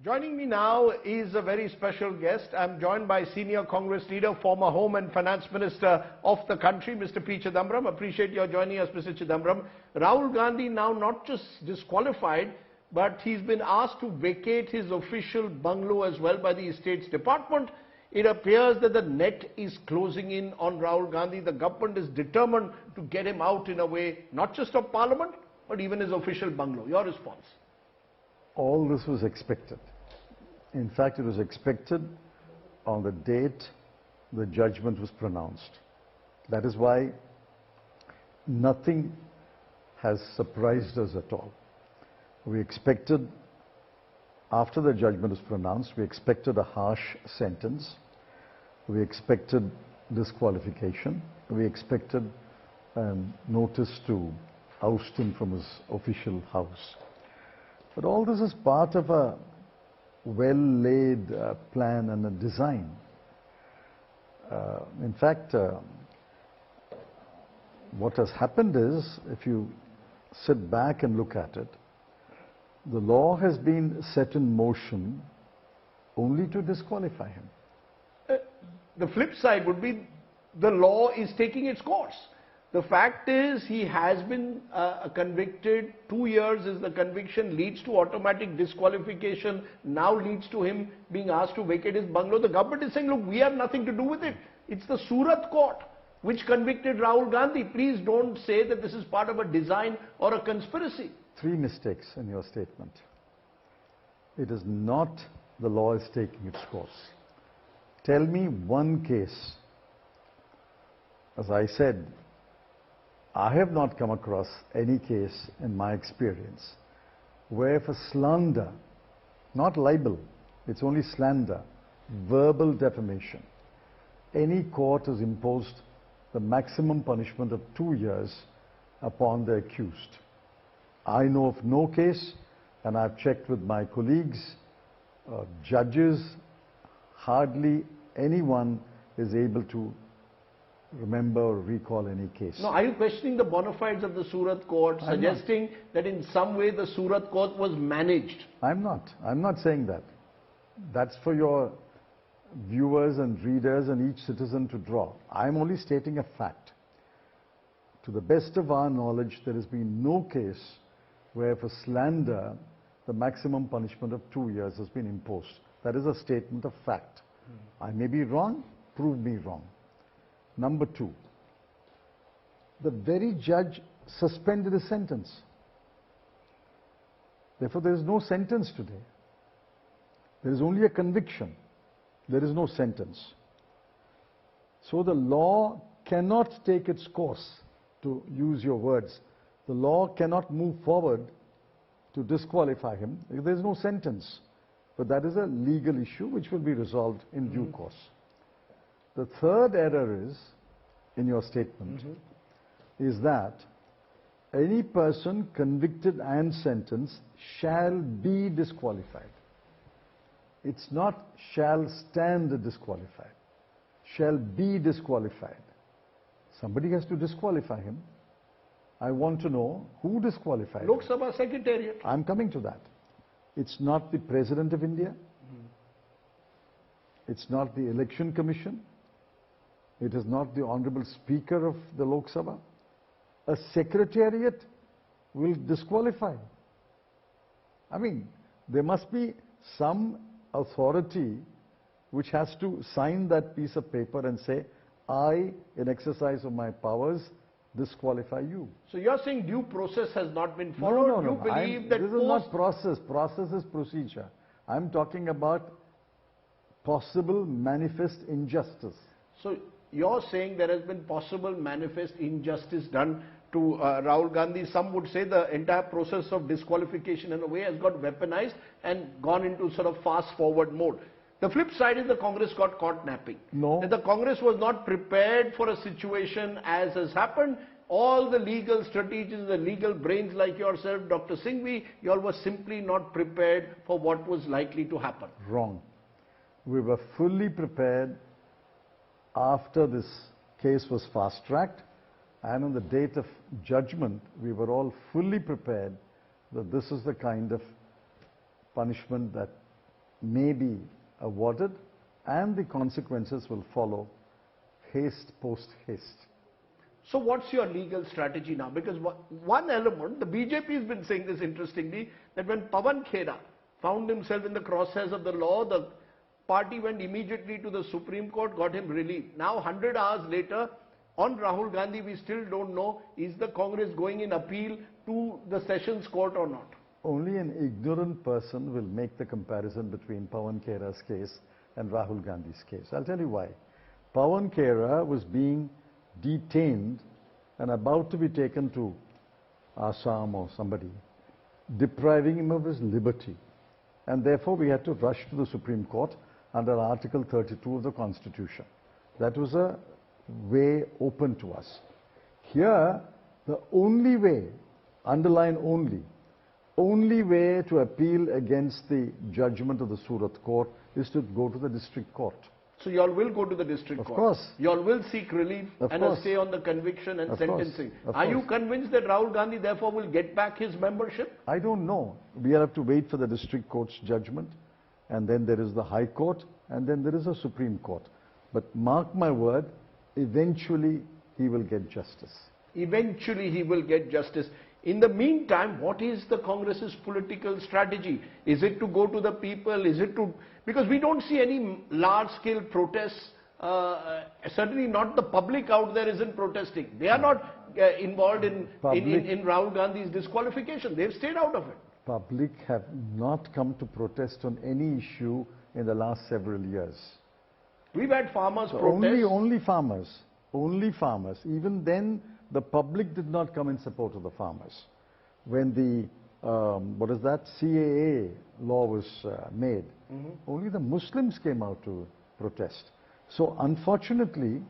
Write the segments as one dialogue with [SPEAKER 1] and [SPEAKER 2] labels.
[SPEAKER 1] Joining me now is a very special guest. I'm joined by senior Congress leader, former Home and Finance Minister of the country, Mr. P. Chidambaram. Appreciate your joining us, Mr. Chidambaram. Rahul Gandhi now not just disqualified, but he's been asked to vacate his official bungalow as well by the Estates Department. It appears that the net is closing in on Rahul Gandhi. The government is determined to get him out in a way, not just of Parliament, but even his official bungalow. Your response?
[SPEAKER 2] All this was expected. In fact, it was expected on the date the judgment was pronounced. That is why nothing has surprised us at all. We expected, after the judgment was pronounced, we expected a harsh sentence. We expected disqualification. We expected notice to oust him from his official house. But all this is part of a well-laid plan and a design. In fact, what has happened is, if you sit back and look at it, the law has been set in motion only to disqualify him.
[SPEAKER 1] The flip side would be the law is taking its course. The fact is, he has been convicted. 2 years is the conviction, leads to automatic disqualification, now leads to him being asked to vacate his bungalow. The government is saying, look, we have nothing to do with it. It's the Surat court which convicted Rahul Gandhi. Please don't say that this is part of a design or a conspiracy.
[SPEAKER 2] 3 mistakes in your statement. It is not the law is taking its course. Tell me one case. As I said, I have not come across any case in my experience where for slander, not libel, it's only slander, verbal defamation, any court has imposed the maximum punishment of 2 years upon the accused. I know of no case, and I've checked with my colleagues, judges, hardly anyone is able to remember or recall any case.
[SPEAKER 1] No, are you questioning the bona fides of the Surat court, suggesting that in some way the Surat court was managed?
[SPEAKER 2] I'm not saying that. That's for your viewers and readers and each citizen to draw. I'm only stating a fact. To the best of our knowledge, there has been no case where for slander the maximum punishment of 2 years has been imposed. That is a statement of fact. I may be wrong, prove me wrong. Number 2, the very judge suspended the sentence. Therefore, there is no sentence today. There is only a conviction. There is no sentence. So the law cannot take its course, to use your words. The law cannot move forward to disqualify him. There is no sentence. But that is a legal issue which will be resolved in due course. The third error is, in your statement, is that any person convicted and sentenced shall be disqualified. It's not shall stand disqualified. Shall be disqualified. Somebody has to disqualify him. I want to know who disqualified him.
[SPEAKER 1] Lok Sabha Secretariat.
[SPEAKER 2] I'm coming to that. It's not the President of India. It's not the Election Commission. It is not the Honorable Speaker of the Lok Sabha. A Secretariat will disqualify. I mean, there must be some authority which has to sign that piece of paper and say, I, in exercise of my powers, disqualify you.
[SPEAKER 1] So you're saying due process has not been followed?
[SPEAKER 2] No.
[SPEAKER 1] You believe that
[SPEAKER 2] this is not process. Process is procedure. I'm talking about possible manifest injustice.
[SPEAKER 1] So you're saying there has been possible manifest injustice done to Rahul Gandhi. Some would say the entire process of disqualification in a way has got weaponized and gone into sort of fast forward mode. The flip side is the Congress got caught napping.
[SPEAKER 2] No.
[SPEAKER 1] That the Congress was not prepared for a situation as has happened. All the legal strategies, the legal brains like yourself, Dr. Singhvi, you all were simply not prepared for what was likely to happen.
[SPEAKER 2] Wrong. We were fully prepared after this case was fast-tracked, and on the date of judgment, we were all fully prepared that this is the kind of punishment that may be awarded, and the consequences will follow, haste post haste.
[SPEAKER 1] So what's your legal strategy now? Because one element, the BJP has been saying this interestingly, that when Pawan Khera found himself in the crosshairs of the law, the party went immediately to the Supreme Court, got him relieved. Now 100 hours later, on Rahul Gandhi, we still don't know, is the Congress going in appeal to the Sessions Court or not?
[SPEAKER 2] Only an ignorant person will make the comparison between Pawan Khera's case and Rahul Gandhi's case. I'll tell you why. Pawan Khera was being detained and about to be taken to Assam or somebody, depriving him of his liberty. And therefore we had to rush to the Supreme Court under Article 32 of the Constitution. That was a way open to us. Here, the only way, underline only way to appeal against the judgment of the Surat court is to go to the district court.
[SPEAKER 1] So you all will go to the district court?
[SPEAKER 2] Of course.
[SPEAKER 1] You all will seek relief and a stay on the conviction and sentencing. Are you convinced that Rahul Gandhi therefore will get back his membership?
[SPEAKER 2] I don't know. We have to wait for the district court's judgment, and then there is the High Court, and then there is a Supreme Court. But mark my word, eventually he will get justice.
[SPEAKER 1] Eventually he will get justice. In the meantime, what is the Congress's political strategy? Is it to go to the people? Is it to... Because we don't see any large-scale protests. Certainly not the public out there isn't protesting. They are not involved in Rahul Gandhi's disqualification. They've stayed out of it.
[SPEAKER 2] Public have not come to protest on any issue in the last several years.
[SPEAKER 1] We've had farmers protest.
[SPEAKER 2] Only farmers. Only farmers. Even then, the public did not come in support of the farmers. When the, CAA law was made, only the Muslims came out to protest. So unfortunately,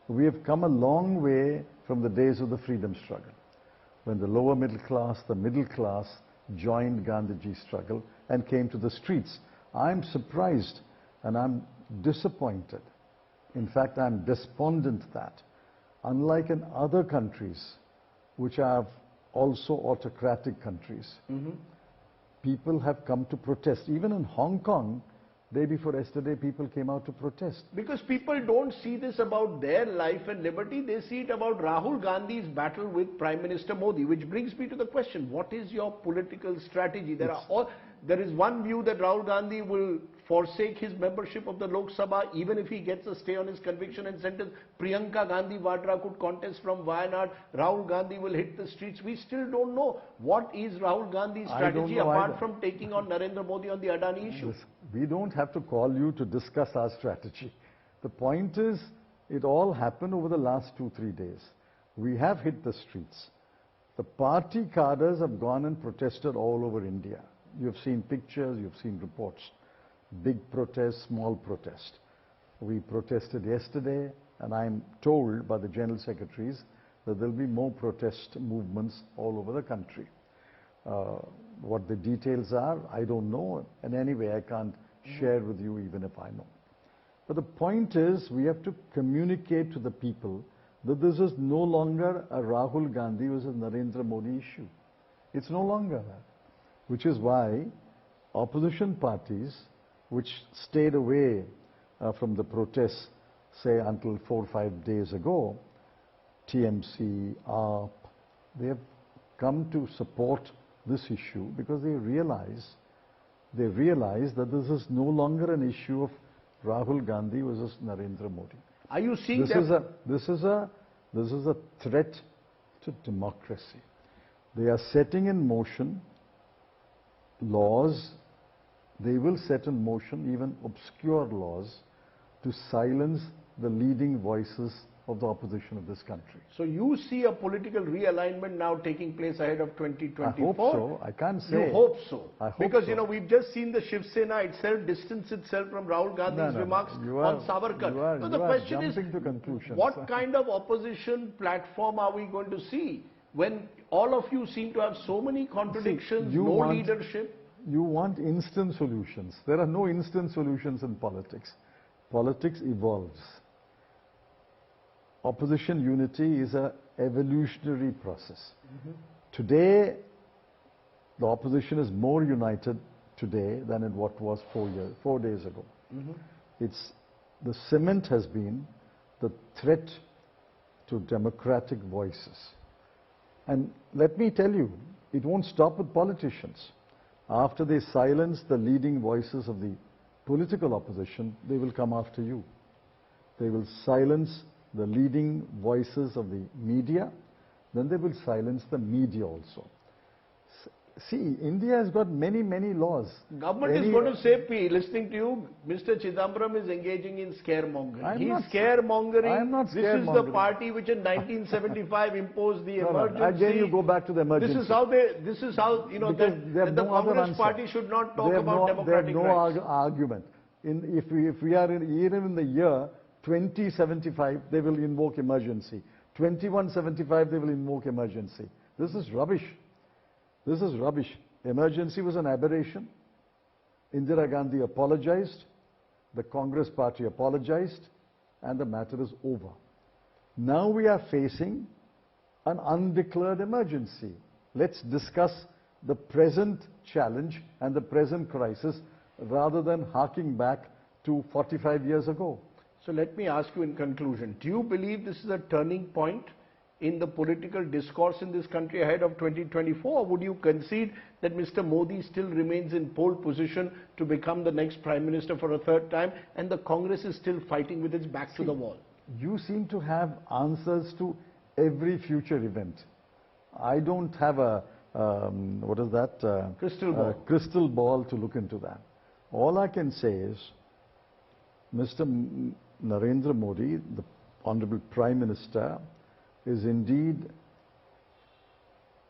[SPEAKER 2] we have come a long way from the days of the freedom struggle, when the lower middle class, the middle class joined Gandhiji's struggle and came to the streets. I'm surprised and I'm disappointed. In fact, I'm despondent that, unlike in other countries, which are also autocratic countries, people have come to protest. Even in Hong Kong, day before yesterday, people came out to protest.
[SPEAKER 1] Because people don't see this about their life and liberty, they see it about Rahul Gandhi's battle with Prime Minister Modi, which brings me to the question, what is your political strategy? There is one view that Rahul Gandhi will forsake his membership of the Lok Sabha even if he gets a stay on his conviction and sentence. Priyanka Gandhi Vadra could contest from Wayanad. Rahul Gandhi will hit the streets. We still don't know. What is Rahul Gandhi's strategy apart from taking on Narendra Modi on the Adani issue?
[SPEAKER 2] We don't have to call you to discuss our strategy. The point is, it all happened over the last 2-3 days. We have hit the streets. The party cadres have gone and protested all over India. You've seen pictures, you've seen reports. Big protest, small protest. We protested yesterday, and I'm told by the general secretaries that there'll be more protest movements all over the country. What the details are, I don't know, and anyway, I can't share with you even if I know. But the point is, we have to communicate to the people that this is no longer a Rahul Gandhi versus Narendra Modi issue. It's no longer that. Which is why opposition parties, which stayed away from the protests, say until 4 or 5 days ago, TMC, AAP, they have come to support this issue because they realize that this is no longer an issue of Rahul Gandhi versus Narendra Modi.
[SPEAKER 1] Are you seeing
[SPEAKER 2] this is a threat to democracy. They are setting in motion laws. They will set in motion even obscure laws to silence the leading voices of the opposition of this country.
[SPEAKER 1] So you see a political realignment now taking place ahead of 2024?
[SPEAKER 2] I hope so. I can't say.
[SPEAKER 1] You hope so?
[SPEAKER 2] I hope
[SPEAKER 1] because,
[SPEAKER 2] so.
[SPEAKER 1] You know, we've just seen the Shiv Sena itself distance itself from Rahul Gandhi's remarks on Savarkar. So the question is, what kind of opposition platform are we going to see when all of you seem to have so many contradictions, no leadership?
[SPEAKER 2] You want instant solutions. There are no instant solutions in politics. Politics evolves. Opposition unity is an evolutionary process. Today, the opposition is more united today than it what was 4 days ago. It's the cement has been the threat to democratic voices. And let me tell you, it won't stop with politicians. After they silence the leading voices of the political opposition, they will come after you. They will silence the leading voices of the media, then they will silence the media also. See, India has got many, many laws.
[SPEAKER 1] Government is going to say, P, listening to you, Mr. Chidambaram is engaging in scaremongering. He's scaremongering.
[SPEAKER 2] I am not
[SPEAKER 1] This is the party which in 1975 imposed the emergency.
[SPEAKER 2] Again, you go back to the emergency.
[SPEAKER 1] This is how, you know, that the Congress party should not talk about democratic rights.
[SPEAKER 2] They have no argument. If we are even in the year 2075, they will invoke emergency. 2175, they will invoke emergency. This is rubbish. This is rubbish. Emergency was an aberration. Indira Gandhi apologized. The Congress party apologized. And the matter is over. Now we are facing an undeclared emergency. Let's discuss the present challenge and the present crisis rather than harking back to 45 years ago.
[SPEAKER 1] So let me ask you in conclusion, do you believe this is a turning point in the political discourse in this country ahead of 2024, or would you concede that Mr. Modi still remains in pole position to become the next Prime Minister for a third time, and the Congress is still fighting with its back to the wall?
[SPEAKER 2] You seem to have answers to every future event. I don't have a,
[SPEAKER 1] crystal ball.
[SPEAKER 2] Crystal ball to look into that. All I can say is, Mr. Narendra Modi, the Honorable Prime Minister, is indeed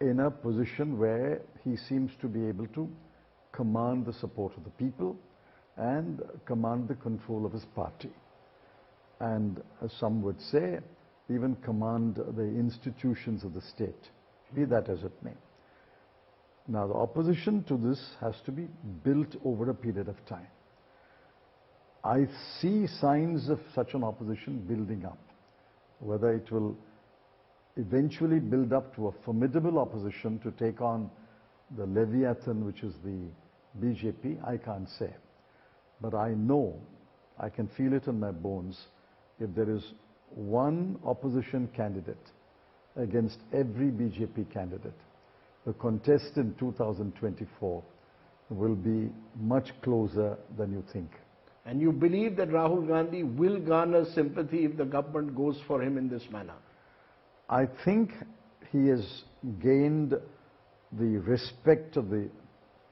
[SPEAKER 2] in a position where he seems to be able to command the support of the people and command the control of his party. And as some would say, even command the institutions of the state, be that as it may. Now, the opposition to this has to be built over a period of time. I see signs of such an opposition building up. Whether it will eventually build up to a formidable opposition to take on the Leviathan, which is the BJP, I can't say. But I know, I can feel it in my bones, if there is one opposition candidate against every BJP candidate, the contest in 2024 will be much closer than you think.
[SPEAKER 1] And you believe that Rahul Gandhi will garner sympathy if the government goes for him in this manner?
[SPEAKER 2] I think he has gained the respect of the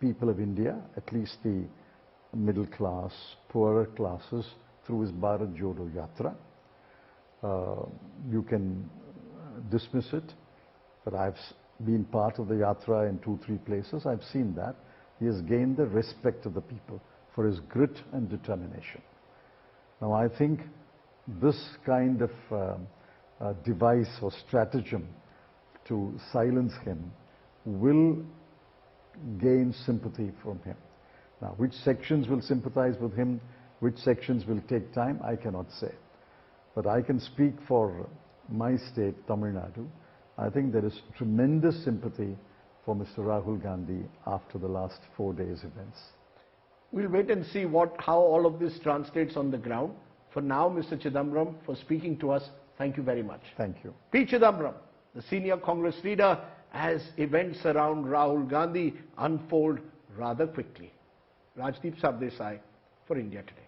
[SPEAKER 2] people of India, at least the middle class, poorer classes, through his Bharat Jodo Yatra. You can dismiss it, but I've been part of the Yatra in 2-3 places. I've seen that. He has gained the respect of the people for his grit and determination. Now, I think this kind of device or stratagem to silence him will gain sympathy from him. Now, which sections will sympathize with him, which sections will take time, I cannot say. But I can speak for my state, Tamil Nadu. I think there is tremendous sympathy for Mr. Rahul Gandhi after the last 4 days' events.
[SPEAKER 1] We'll wait and see how all of this translates on the ground. For now, Mr. Chidambaram, for speaking to us, thank you very much.
[SPEAKER 2] Thank you.
[SPEAKER 1] P. Chidambaram, the senior Congress leader, as events around Rahul Gandhi unfold rather quickly. Rajdeep, Sardesai for India Today.